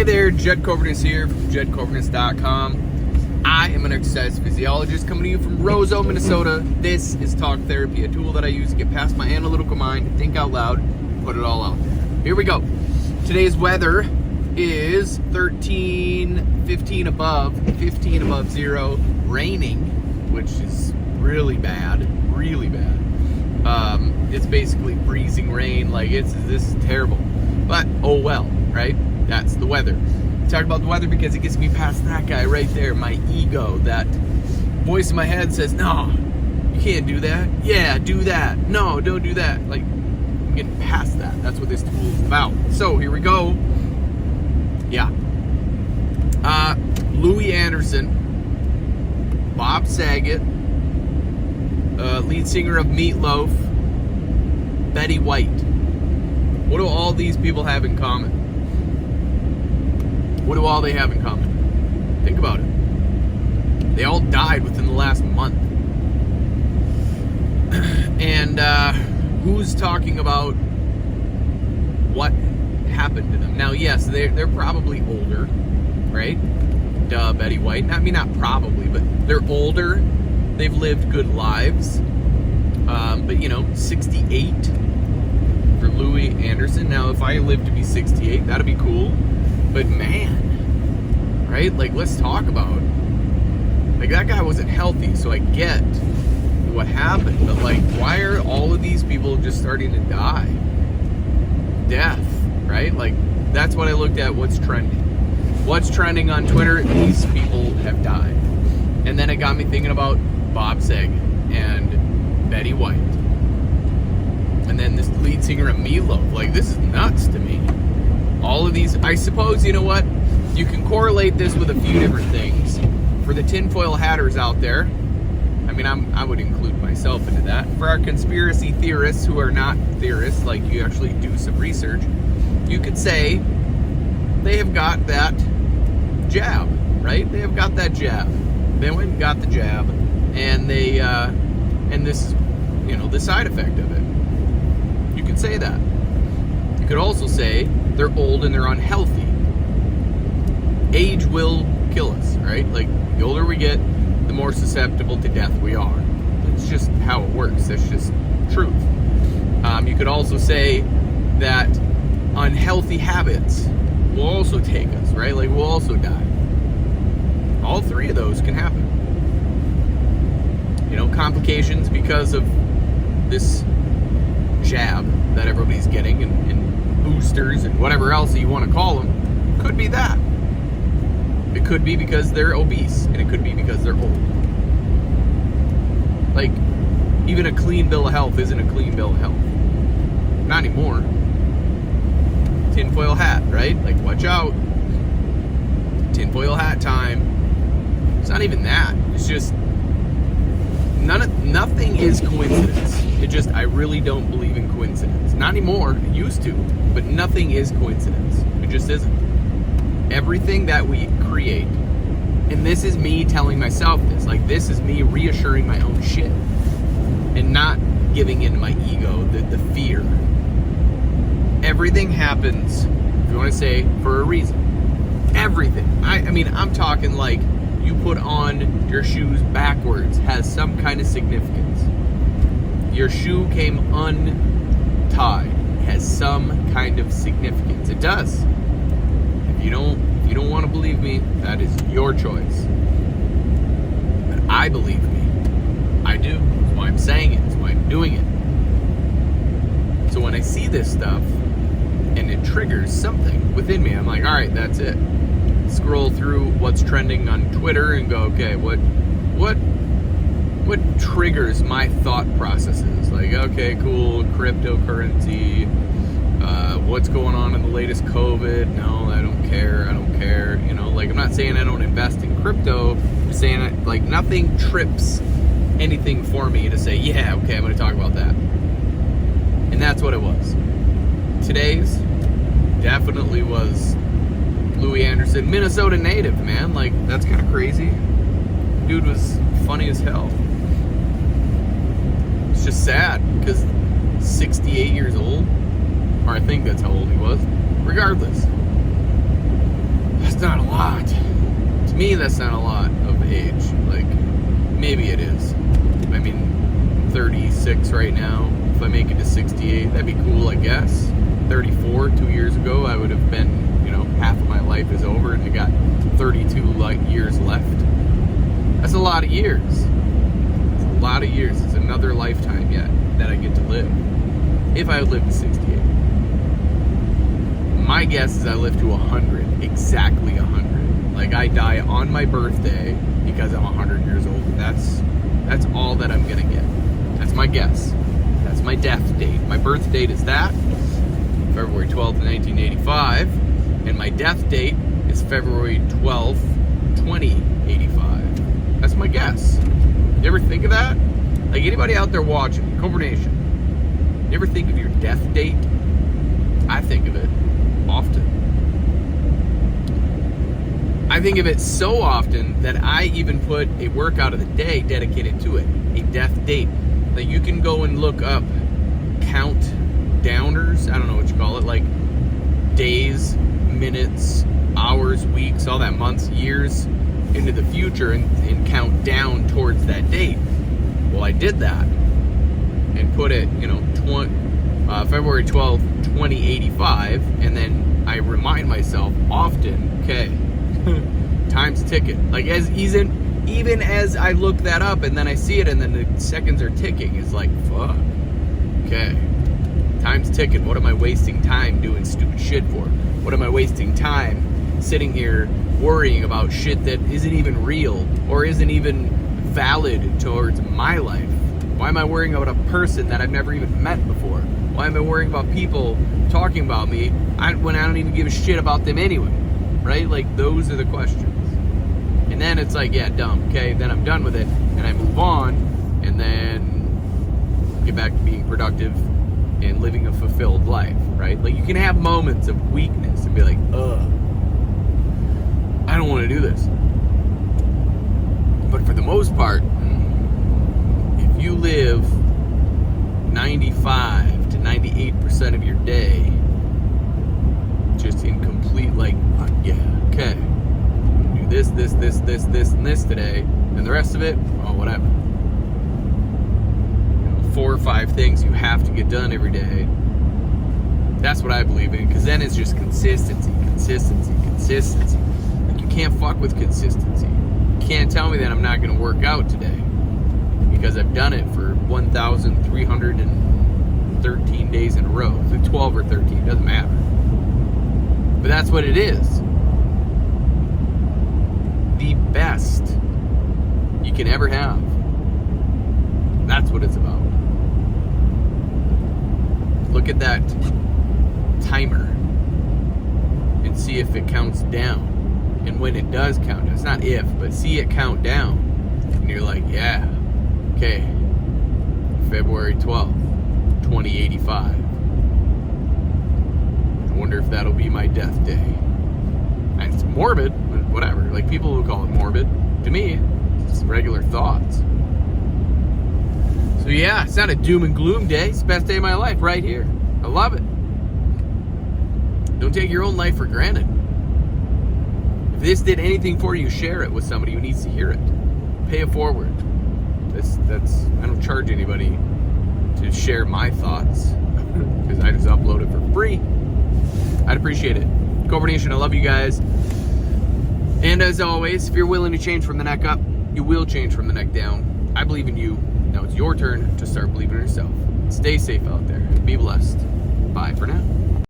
there, Jed Coverness here from jedcoverness.com. I am an exercise physiologist coming to you from Roseau, Minnesota. This is Talk Therapy, a tool that I use to get past my analytical mind, to think out loud, put it all out there. Here we go. Today's weather is 13, 15 above zero, raining, which is really bad, really bad. It's basically freezing rain, like this is terrible. But oh well, right? That's the weather. Talk about the weather because it gets me past that guy right there, my ego. That voice in my head says, no, you can't do that. Yeah, do that. No, don't do that. Like, I'm getting past that. That's what this tool is about. So here we go. Yeah. Louis Anderson, Bob Saget, lead singer of Meatloaf, Betty White. What do all these people have in common? What do all they have in common? Think about it. They all died within the last month. And who's talking about what happened to them? Now, yes, they're probably older, right? Duh, Betty White. I mean, not probably, but they're older. They've lived good lives. But, 68 for Louis Anderson. Now, if I live to be 68, that'd be cool. But man, right? Like, let's talk about, like, that guy wasn't healthy, so I get what happened. But, like, why are all of these people just starting to die? Death, right? Like, that's what I looked at. What's trending? What's trending on Twitter? These people have died. And then it got me thinking about Bob Saget and Betty White. And then this lead singer of Meatloaf. Like, this is nuts to me. All of these, I suppose, you know what? You can correlate this with a few different things. For the tinfoil hatters out there, I mean, I would include myself into that. For our conspiracy theorists who are not theorists, like you actually do some research, you could say they have got that jab, right? They have got that jab. They went and got the jab, and they, and this is, the side effect of it. You could say that. You could also say they're old and they're unhealthy. Age will kill us, right? Like, the older we get, the more susceptible to death we are. It's just how it works. That's just truth. You could also say that unhealthy habits will also take us, right? Like, we'll also die. All three of those can happen. Complications because of this jab that everybody's getting and boosters and whatever else you want to call them. Could be that. It could be because they're obese, and it could be because they're old. Like, even a clean bill of health isn't a clean bill of health. Not anymore. Tinfoil hat, right? Like, watch out. Tinfoil hat time. It's not even that. It's just nothing is coincidence. I really don't believe in coincidence. Not anymore. I used to, but nothing is coincidence. It just isn't. Everything that we create, and this is me telling myself this, like, this is me reassuring my own shit and not giving in to my ego, the fear. Everything happens, if you want to say, for a reason. Everything. I mean, I'm talking like you put on your shoes backwards has some kind of significance. Your shoe came untied has some kind of significance. It does. If you don't want to believe me, that is your choice. But I believe me. I do. That's why I'm saying it. That's why I'm doing it. So when I see this stuff and it triggers something within me, I'm like, all right, that's it. Scroll through what's trending on Twitter and go, okay, what triggers my thought processes? Like, okay, cool, cryptocurrency, what's going on in the latest COVID? No, I don't care. Like, I'm not saying I don't invest in crypto. I'm saying, like, nothing trips anything for me to say, yeah, okay, I'm going to talk about that. And that's what it was. Today's definitely was Louis Anderson, Minnesota native, man. Like, that's kind of crazy. Dude was funny as hell. It's just sad because 68 years old, or I think that's how old he was. Regardless, That's not a lot. To me, that's not a lot of age. Like, maybe it is. I mean, I'm 36 right now. If I make it to 68, that'd be cool, I guess. 34, 2 years ago, I would have been, you know, half of my life is over and I got 32 years left. That's a lot of years. It's a lot of years. It's another lifetime yet that I get to live. If I would live to 68. My guess is I live to 100. Exactly 100. Like, I die on my birthday because I'm 100 years old. That's all that I'm gonna get. That's my guess. That's my death date. My birth date is that, February 12th, 1985. And my death date is February 12th, 2085. That's my guess. You ever think of that? Like, anybody out there watching, Cobra Nation, you ever think of your death date? I think of it often. I think of it so often that I even put a workout of the day dedicated to it, a death date. That you can go and look up count downers, I don't know what you call it, like days, minutes, hours, weeks, all that, months, years into the future and count down towards that date. Well, I did that and put it, you know, February 12th, 2085, and then I remind myself often, okay, time's ticking. Like, even as I look that up and then I see it and then the seconds are ticking, it's like, fuck, okay, time's ticking. What am I wasting time doing stupid shit for? What am I wasting time sitting here worrying about shit that isn't even real or isn't even valid towards my life? Why am I worrying about a person that I've never even met before? Why am I worrying about people talking about me when I don't even give a shit about them anyway? Right? Like, those are the questions. And then it's like, yeah, dumb. Okay, then I'm done with it, and I move on, and then get back to being productive and living a fulfilled life, right? Like, you can have moments of weakness and be like, ugh, I don't want to do this. But for the most part, if you live 95 to 98% of your day just in complete, like, yeah, okay, do this, and this today, and the rest of it, well, whatever. You know, 4 or 5 things you have to get done every day. That's what I believe in, because then it's just consistency. Like, you can't fuck with consistency. You can't tell me that I'm not going to work out today because I've done it for 1,313 days in a row. 12 or 13, doesn't matter. But that's what it is. The best you can ever have. That's what it's about. Look at that timer and see if it counts down. And when it does count down, it's not if, but see it count down. And you're like, yeah, okay, February 12th, 2085. I wonder if that'll be my death day. And it's morbid, but whatever. Like, people who call it morbid, to me, it's regular thoughts. So yeah, it's not a doom and gloom day. It's the best day of my life right here. I love it. Don't take your own life for granted. If this did anything for you, share it with somebody who needs to hear it. Pay it forward. That's I don't charge anybody to share my thoughts because I just upload it for free. I'd appreciate it. Cobra Nation, I love you guys. And as always, if you're willing to change from the neck up, you will change from the neck down. I believe in you. Now it's your turn to start believing in yourself. Stay safe out there. Be blessed. Bye for now.